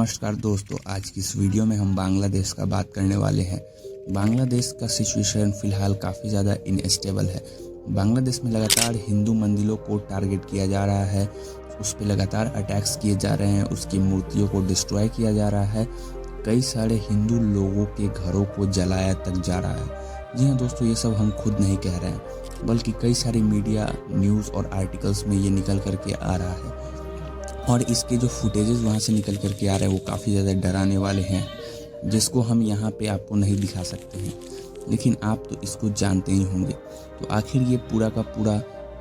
नमस्कार दोस्तों, आज की इस वीडियो में हम बांग्लादेश का बात करने वाले हैं। बांग्लादेश का सिचुएशन फ़िलहाल काफ़ी ज़्यादा इनस्टेबल है। बांग्लादेश में लगातार हिंदू मंदिरों को टारगेट किया जा रहा है, उस पर लगातार अटैक्स किए जा रहे हैं, उसकी मूर्तियों को डिस्ट्रॉय किया जा रहा है, कई सारे हिंदू लोगों के घरों को जलाया तक जा रहा है। जी हाँ दोस्तों, ये सब हम खुद नहीं कह रहे हैं, बल्कि कई सारी मीडिया, न्यूज़ और आर्टिकल्स में ये निकल करके आ रहा है। और इसके जो फुटेजेस वहाँ से निकल करके आ रहे हैं वो काफ़ी ज़्यादा डराने वाले हैं, जिसको हम यहाँ पे आपको नहीं दिखा सकते हैं, लेकिन आप तो इसको जानते ही होंगे। तो आखिर ये पूरा का पूरा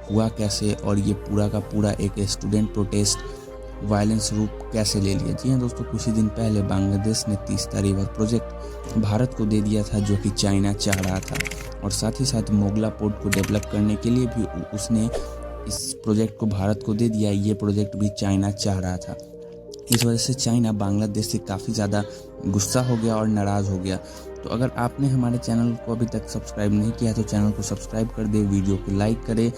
हुआ कैसे और ये पूरा का पूरा एक स्टूडेंट प्रोटेस्ट वायलेंस रूप कैसे ले लिया। जी हाँ दोस्तों, कुछ ही दिन पहले बांग्लादेश ने तीस्ता रिवर प्रोजेक्ट भारत को दे दिया था, जो कि चाइना चाह रहा था, और साथ ही साथ मोगला पोर्ट को डेवलप करने के लिए भी उसने इस प्रोजेक्ट को भारत को दे दिया। ये प्रोजेक्ट भी चाइना चाह रहा था। इस वजह से चाइना बांग्लादेश से काफ़ी ज़्यादा गुस्सा हो गया और नाराज़ हो गया। तो अगर आपने हमारे चैनल को अभी तक सब्सक्राइब नहीं किया तो चैनल को सब्सक्राइब कर दे, वीडियो को लाइक करें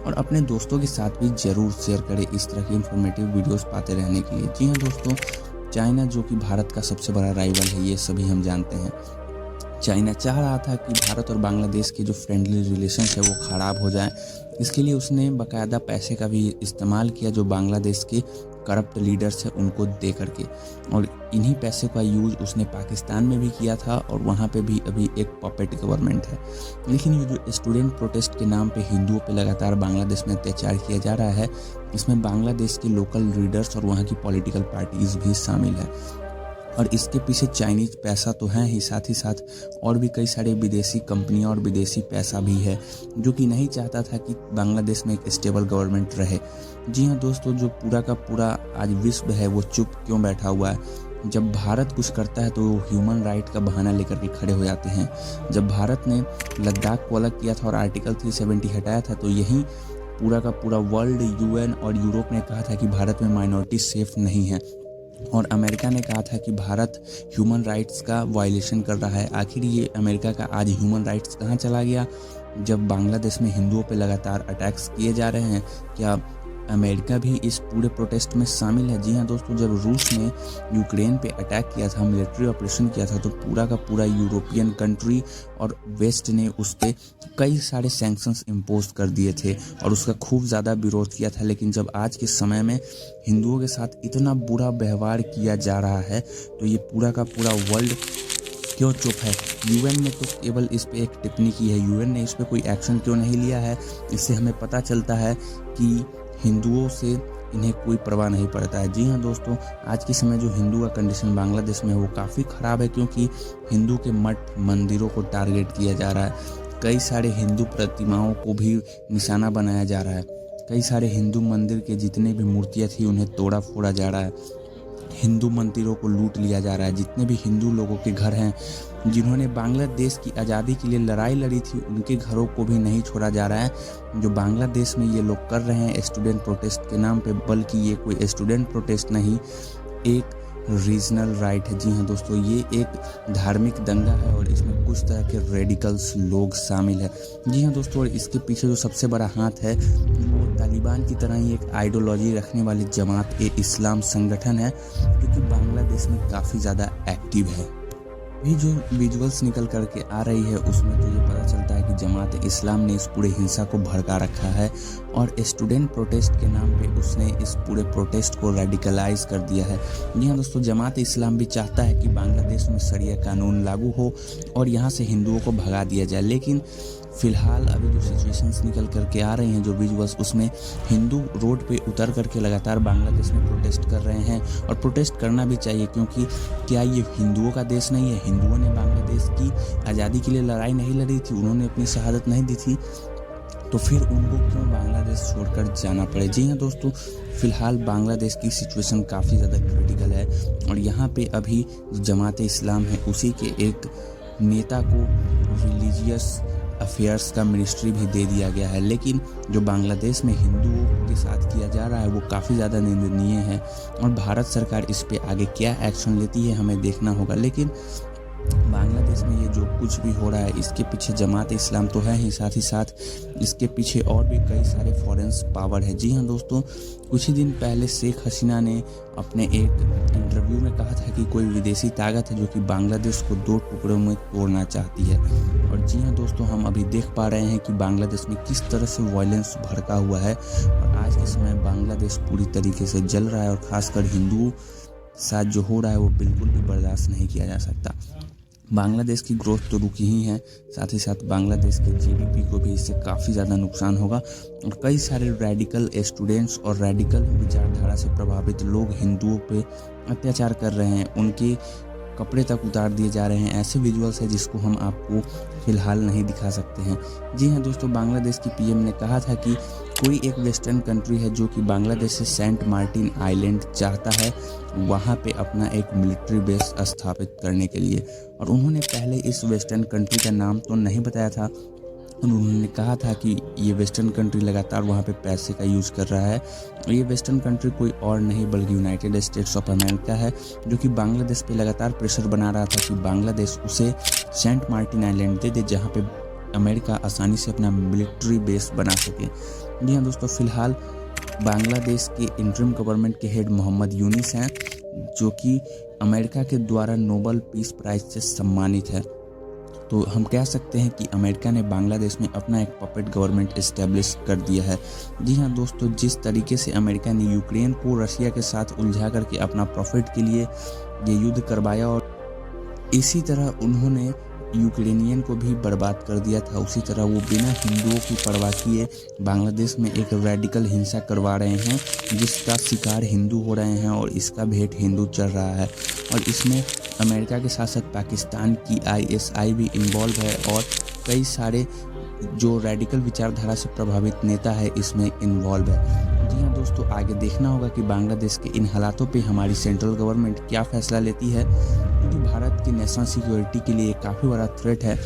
और अपने दोस्तों के साथ भी ज़रूर शेयर करें इस तरह की इन्फॉर्मेटिव वीडियोस पाते रहने के लिए। जी हाँ दोस्तों, चाइना जो कि भारत का सबसे बड़ा राइवल है, ये सभी हम जानते हैं। चाइना चाह रहा था कि भारत और बांग्लादेश के जो फ्रेंडली रिलेशंस है वो ख़राब हो जाए। इसके लिए उसने बाकायदा पैसे का भी इस्तेमाल किया जो बांग्लादेश के करप्ट लीडर्स हैं उनको दे करके, और इन्हीं पैसे का यूज़ उसने पाकिस्तान में भी किया था, और वहाँ पे भी अभी एक पपेट गवर्नमेंट है। लेकिन ये जो स्टूडेंट प्रोटेस्ट के नाम पे हिंदुओं पे लगातार बांग्लादेश में अत्याचार किया जा रहा है, इसमें बांग्लादेश के लोकल लीडर्स और वहाँ की पॉलिटिकल पार्टीज़ भी शामिल है। और इसके पीछे चाइनीज़ पैसा तो है ही, साथ ही साथ और भी कई सारे विदेशी कंपनियां और विदेशी पैसा भी है, जो कि नहीं चाहता था कि बांग्लादेश में एक स्टेबल गवर्नमेंट रहे। जी हाँ दोस्तों, जो पूरा का पूरा आज विश्व है वो चुप क्यों बैठा हुआ है। जब भारत कुछ करता है तो वो ह्यूमन राइट का बहाना लेकर के खड़े हो जाते हैं। जब भारत ने लद्दाख को अलग किया था और आर्टिकल 370 हटाया था, तो यही पूरा का पूरा वर्ल्ड, UN और यूरोप ने कहा था कि भारत में माइनॉरिटी सेफ नहीं है, और अमेरिका ने कहा था कि भारत ह्यूमन राइट्स का वायलेशन कर रहा है। आखिर ये अमेरिका का आज ह्यूमन राइट्स कहाँ चला गया, जब बांग्लादेश में हिंदुओं पे लगातार अटैक्स किए जा रहे हैं? क्या अमेरिका भी इस पूरे प्रोटेस्ट में शामिल है? जी हाँ दोस्तों, जब रूस ने यूक्रेन पे अटैक किया था, मिलिट्री ऑपरेशन किया था, तो पूरा का पूरा यूरोपियन कंट्री और वेस्ट ने उस पर कई सारे सैंक्शंस इम्पोज कर दिए थे और उसका खूब ज़्यादा विरोध किया था। लेकिन जब आज के समय में हिंदुओं के साथ इतना बुरा व्यवहार किया जा रहा है, तो ये पूरा का पूरा वर्ल्ड क्यों चुप है? UN ने तो केवल इस पे एक टिप्पणी की है, UN ने इस पे कोई एक्शन क्यों नहीं लिया है? इससे हमें पता चलता है कि हिंदुओं से इन्हें कोई परवाह नहीं पड़ता है। जी हाँ दोस्तों, आज के समय जो हिंदू का कंडीशन बांग्लादेश में है वो काफ़ी ख़राब है, क्योंकि हिंदू के मठ मंदिरों को टारगेट किया जा रहा है, कई सारे हिंदू प्रतिमाओं को भी निशाना बनाया जा रहा है, कई सारे हिंदू मंदिर के जितने भी मूर्तियाँ थी उन्हें तोड़ा फोड़ा जा रहा है, हिंदू मंदिरों को लूट लिया जा रहा है। जितने भी हिंदू लोगों के घर हैं जिन्होंने बांग्लादेश की आज़ादी के लिए लड़ाई लड़ी थी, उनके घरों को भी नहीं छोड़ा जा रहा है। जो बांग्लादेश में ये लोग कर रहे हैं स्टूडेंट प्रोटेस्ट के नाम पे, बल्कि ये कोई स्टूडेंट प्रोटेस्ट नहीं, एक रीजनल राइट है। जी हाँ दोस्तों, ये एक धार्मिक दंगा है और इसमें कुछ तरह के रेडिकल्स लोग शामिल है। जी हाँ दोस्तों, और इसके पीछे जो सबसे बड़ा हाथ है वो तालिबान की तरह ही एक आइडियोलॉजी रखने वाली जमात ए इस्लाम संगठन है, जो कि बांग्लादेश में काफ़ी ज़्यादा एक्टिव है। भी जो विजुअल्स निकल करके आ रही है उसमें तो ये पता चलता है कि जमात इस्लाम ने इस पूरे हिंसा को भड़का रखा है और स्टूडेंट प्रोटेस्ट के नाम पे उसने इस पूरे प्रोटेस्ट को रेडिकलाइज कर दिया है। जी हाँ दोस्तों, जमात इस्लाम भी चाहता है कि बांग्लादेश में शरिया कानून लागू हो और यहाँ से हिंदुओं को भगा दिया जाए। लेकिन फ़िलहाल अभी जो सिचुएशंस निकल करके आ रही हैं, जो विजुअल्स, उसमें हिंदू रोड पे उतर करके लगातार बांग्लादेश में प्रोटेस्ट कर रहे हैं, और प्रोटेस्ट करना भी चाहिए, क्योंकि क्या ये हिंदुओं का देश नहीं है? हिंदुओं ने बांग्लादेश की आज़ादी के लिए लड़ाई नहीं लड़ी थी, उन्होंने अपनी शहादत नहीं दी थी, तो फिर उनको क्यों बांग्लादेश छोड़कर जाना पड़े? जी हाँ दोस्तों, फ़िलहाल बांग्लादेश की सिचुएशन काफ़ी ज़्यादा क्रिटिकल है, और यहाँ पे अभी जमात इस्लाम है उसी के एक नेता को रिलीजियस अफेयर्स का मिनिस्ट्री भी दे दिया गया है। लेकिन जो बांग्लादेश में हिंदुओं के साथ किया जा रहा है वो काफ़ी ज़्यादा निंदनीय है, और भारत सरकार इस पे आगे क्या एक्शन लेती है हमें देखना होगा। लेकिन बांग्लादेश में ये जो कुछ भी हो रहा है इसके पीछे जमात इस्लाम तो है ही साथ इसके पीछे और भी कई सारे फॉरेन पावर है। जी हाँ दोस्तों, कुछ ही दिन पहले शेख हसीना ने अपने एक इंटरव्यू में कहा था कि कोई विदेशी ताकत है जो कि बांग्लादेश को 2 टुकड़ों में तोड़ना चाहती है। और जी हाँ दोस्तों, हम अभी देख पा रहे हैं कि बांग्लादेश में किस तरह से वायलेंस भड़का हुआ है और आज के समय बांग्लादेश पूरी तरीके से जल रहा है और ख़ासकर हिंदुओं साथ जो हो रहा है वो बिल्कुल भी बर्दाश्त नहीं किया जा सकता। बांग्लादेश की ग्रोथ तो रुकी ही है, साथ ही साथ बांग्लादेश के जीडीपी को भी इससे काफ़ी ज़्यादा नुकसान होगा और कई सारे रेडिकल स्टूडेंट्स और रेडिकल विचारधारा से प्रभावित लोग हिंदुओं पे अत्याचार कर रहे हैं, उनके कपड़े तक उतार दिए जा रहे हैं। ऐसे विजुअल्स है जिसको हम आपको फ़िलहाल नहीं दिखा सकते हैं। जी हाँ दोस्तों, बांग्लादेश की पीएम ने कहा था कि कोई एक वेस्टर्न कंट्री है जो कि बांग्लादेश से सेंट मार्टिन आइलैंड चाहता है वहाँ पे अपना एक मिलिट्री बेस स्थापित करने के लिए, और उन्होंने पहले इस वेस्टर्न कंट्री का नाम तो नहीं बताया था। उन्होंने कहा था कि ये वेस्टर्न कंट्री लगातार वहाँ पे पैसे का यूज़ कर रहा है और ये वेस्टर्न कंट्री कोई और नहीं बल्कि यूनाइटेड स्टेट्स ऑफ अमेरिका है, जो कि बांग्लादेश पे लगातार प्रेशर बना रहा था कि बांग्लादेश उसे सेंट मार्टिन आइलैंड दे दे जहाँ पे अमेरिका आसानी से अपना मिलिट्री बेस बना सके। जी हाँ दोस्तों, फ़िलहाल बांग्लादेश के इंटरिम गवर्नमेंट के हेड मोहम्मद यूनिस हैं जो कि अमेरिका के द्वारा नोबेल पीस प्राइज़ से सम्मानित है। तो हम कह सकते हैं कि अमेरिका ने बांग्लादेश में अपना एक पपेट गवर्नमेंट इस्टेब्लिश कर दिया है। जी हाँ दोस्तों, जिस तरीके से अमेरिका ने यूक्रेन को रशिया के साथ उलझा करके अपना प्रॉफिट के लिए ये युद्ध करवाया और इसी तरह उन्होंने यूक्रेनियन को भी बर्बाद कर दिया था, उसी तरह वो बिना हिंदुओं की परवाह किए बांग्लादेश में एक रेडिकल हिंसा करवा रहे हैं जिसका शिकार हिंदू हो रहे हैं और इसका भेंट हिंदू चढ़ रहा है। और इसमें अमेरिका के साथ साथ पाकिस्तान की ISI भी इन्वॉल्व है और कई सारे जो रेडिकल विचारधारा से प्रभावित नेता है इसमें इन्वॉल्व है। जी हाँ दोस्तों, आगे देखना होगा कि बांग्लादेश के इन हालातों पे हमारी सेंट्रल गवर्नमेंट क्या फैसला लेती है, क्योंकि भारत की नेशनल सिक्योरिटी के लिए काफ़ी बड़ा थ्रेट है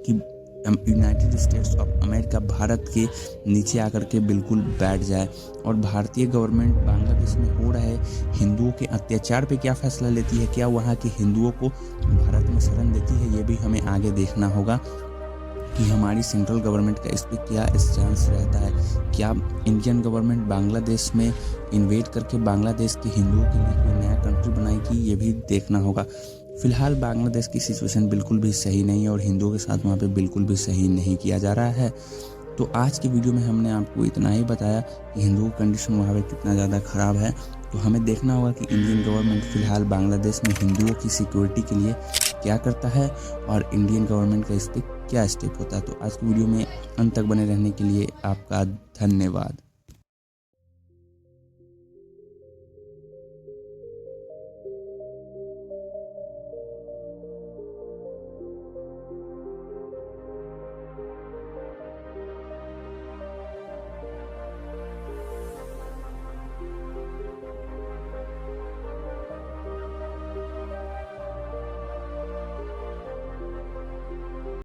कि United states of America Bharat के नीचे आकर के बिल्कुल बैठ जाए। और भारतीय गवर्नमेंट बांग्लादेश में हो रहे हिंदुओं के अत्याचार पे क्या फैसला लेती है, क्या वहाँ के हिंदुओं को भारत में शरण देती है, ये भी हमें आगे देखना होगा कि हमारी सेंट्रल गवर्नमेंट का इस पर क्या स्टैंस रहता है। क्या इंडियन गवर्नमेंट बांग्लादेश में इन्वेड करके बांग्लादेश के हिंदुओं के लिए कोई नया कंट्री बनाएगी, ये भी देखना होगा। फ़िलहाल बांग्लादेश की सिचुएशन बिल्कुल भी सही नहीं है और हिंदुओं के साथ वहाँ पे बिल्कुल भी सही नहीं किया जा रहा है। तो आज की वीडियो में हमने आपको इतना ही बताया कि हिंदुओं की कंडीशन वहाँ पे कितना ज़्यादा ख़राब है। तो हमें देखना होगा कि इंडियन गवर्नमेंट फ़िलहाल बांग्लादेश में हिंदुओं की सिक्योरिटी के लिए क्या करता है और इंडियन गवर्नमेंट का इस पर क्या स्टेप होता है। तो आज की वीडियो में अंत तक बने रहने के लिए आपका धन्यवाद।